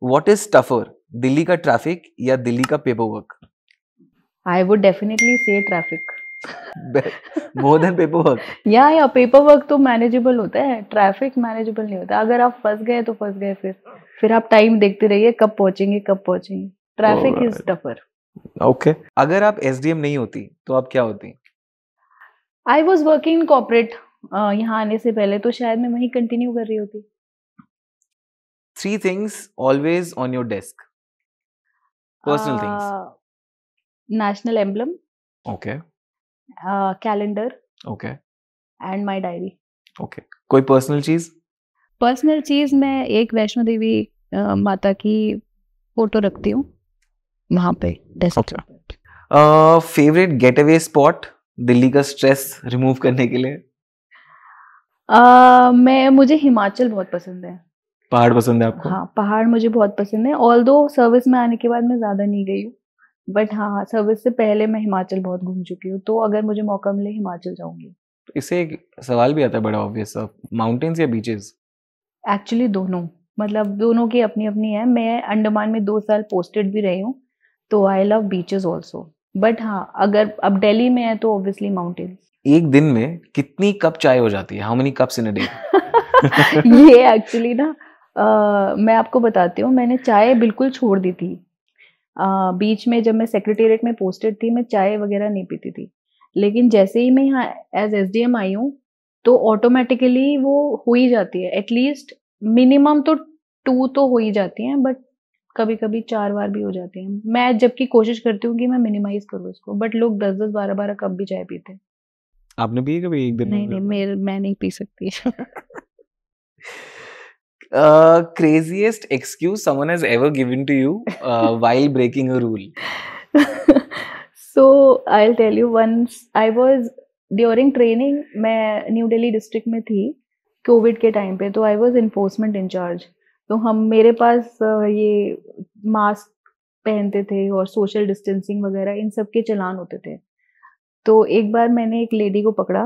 What is tougher, Delhi का traffic या दिल्ली का paper work? I would definitely say traffic. More than paper work? या paper work तो manageable होता है, ट्रैफिक मैनेजेबल नहीं होता। अगर आप फंस गए तो फंस गए, फिर आप टाइम देखते रहिए कब पहुंचेंगे कब पहुंचेंगे। Traffic is tougher. ओके, अगर आप एसडीएम नहीं होती तो आप क्या होती? I was working in corporate. यहाँ आने से पहले तो शायद मैं वहीं कंटिन्यू कर रही होती। 3 things always on your desk. Personal things. National emblem, Okay. Calendar Okay. And my diary. Okay. कोई पर्सनल चीज? पर्सनल चीज, मैं एक वैष्णो देवी माता की फोटो रखती हूँ वहां पे desk. Favourite get away spot Delhi का स्ट्रेस रिमूव करने के लिए? मुझे हिमाचल बहुत पसंद है। पहाड़ पसंद है आपको? हाँ, पहाड़ मुझे बहुत पसंद है। ऑल्दो सर्विस में आने के बाद मैं ज्यादा नहीं गई हूँ, बट हाँ, सर्विस से पहले मैं हिमाचल बहुत घूम चुकी हूँ, तो अगर मुझे मौका मिले हिमाचल जाऊंगी। तो इससे एक सवाल भी आता है बड़ा ऑब्वियस, माउंटेन्स या बीचेस? एक्चुअली दोनों, मतलब दोनों की अपनी अपनी है। मैं अंडमान में 2 साल पोस्टेड भी रही हूँ, तो I love beaches also. But हाँ, अगर अब दिल्ली में है तो ऑब्वियसली माउंटेन्स। एक दिन में कितनी कप चाय हो जाती है? How many cups in a day? ये एक्चुअली ना, मैं आपको बताती हूँ, मैंने चाय बिल्कुल छोड़ दी थी। बीच में जब मैं सेक्रेटेरिएट में पोस्टेड थी, मैं चाय वगैरह नहीं पीती थी। लेकिन जैसे ही मैं यहाँ एज एसडीएम आई हूँ, तो ऑटोमेटिकली वो हो ही जाती है। एटलीस्ट मिनिमम तो 2 तो हो ही जाती हैं, बट कभी कभी 4 बार भी हो जाती हैं। मैं जबकि कोशिश करती हूँ कि मैं मिनिमाइज करूँ इसको, बट लोग 10-10, 12-12 कप भी चाय पीते हैं। आपने पी कभी एक दिन नहीं में? नहीं, मैं नहीं पी सकती। Craziest excuse someone has ever given to you while breaking a rule? So I'll tell you, once I was during training, मैं न्यू दिल्ली डिस्ट्रिक्ट में थी कोविड के टाइम पे, तो आई वाज इन्फोर्समेंट इंचार्ज। तो मेरे पास ये मास्क पहनते थे और सोशल डिस्टेंसिंग वगैरह इन सब के चलान होते थे। तो एक बार मैंने एक लेडी को पकड़ा,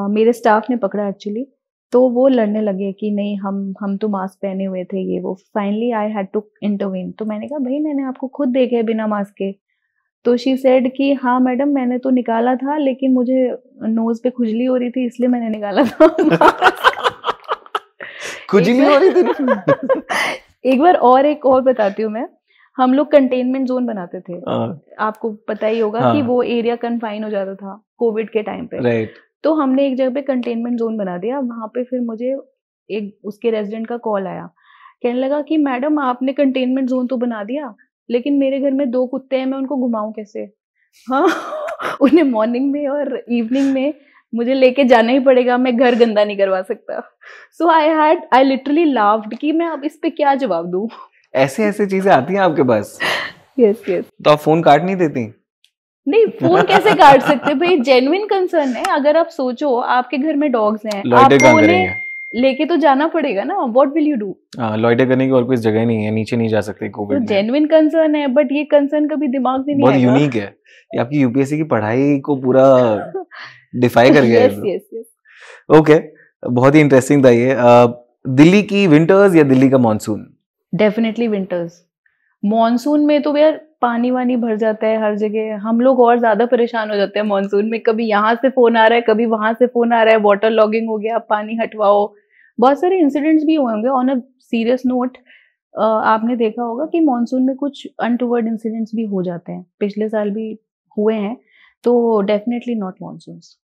मेरे स्टाफ ने पकड़ा एक्चुअली। तो वो लड़ने लगे कि नहीं, हम तो मास्क पहने हुए थे, ये वो। Finally I had to intervene. तो मैंने कहा, भाई मैंने आपको खुद देखा है बिना मास्क के। तो शी सेड कि हाँ मैडम, मैंने तो निकाला था, लेकिन मुझे नोज पे खुजली हो रही थी इसलिए मैंने निकाला था। खुजली हो रही थी? एक और बताती हूँ मैं। हम लोग कंटेनमेंट जोन बनाते थे, आपको पता ही होगा कि वो एरिया कन्फाइन हो जाता था कोविड के टाइम पे। राइट। तो हमने एक जगह पे कंटेनमेंट जोन बना दिया। वहां पे फिर मुझे एक उसके रेजिडेंट का कॉल आया, कहने लगा कि मैडम आपने कंटेनमेंट जोन तो बना दिया, लेकिन मेरे घर में 2 कुत्ते हैं, मैं उनको घुमाऊं कैसे? हाँ। उन्हें मॉर्निंग में और इवनिंग में मुझे लेके जाना ही पड़ेगा, मैं घर गंदा नहीं करवा सकता। सो आई लिटरली लाफ्ड कि मैं अब इस पे क्या जवाब दूं। ऐसे ऐसे चीजें आती हैं आपके पास? Yes yes. तो आप फोन काट नहीं देती? नहीं, फोन कैसे काट सकते भाई, जेन्युइन कंसर्न है। अगर आप सोचो आपके घर में डॉग्स हैं, लॉइटर आपको कहाँ उन्हें करेंगे? लेके तो जाना पड़ेगा ना। What will you do? Loiter करने की और कोई जगह नहीं है, नीचे नहीं जा सकते तो कोविड में। जेन्युइन कंसर्न है, बट ये कंसर्न कभी दिमाग में नहीं बहुत आएगा। यूनिक है ये, आपकी यूपीएससी की पढ़ाई को पूरा डिफाई कर गया है। Yes yes yes. ओके, बहुत ही इंटरेस्टिंग था ये। दिल्ली की विंटर्स या दिल्ली का मॉनसून? Definitely winters. मॉनसून में तो यार पानी वानी भर जाता है हर जगह, हम लोग और ज्यादा परेशान हो जाते हैं मॉनसून में। कभी यहाँ से फोन आ रहा है, कभी वहां से फोन आ रहा है, वाटर लॉगिंग हो गया, पानी हटवाओ। बहुत सारे इंसिडेंट्स भी हुए होंगे। ऑन अ सीरियस नोट, आपने देखा होगा कि मॉनसून में कुछ अनटुवर्ड इंसिडेंट्स भी हो जाते हैं, पिछले साल भी हुए हैं। तो डेफिनेटली नॉट मॉनसून।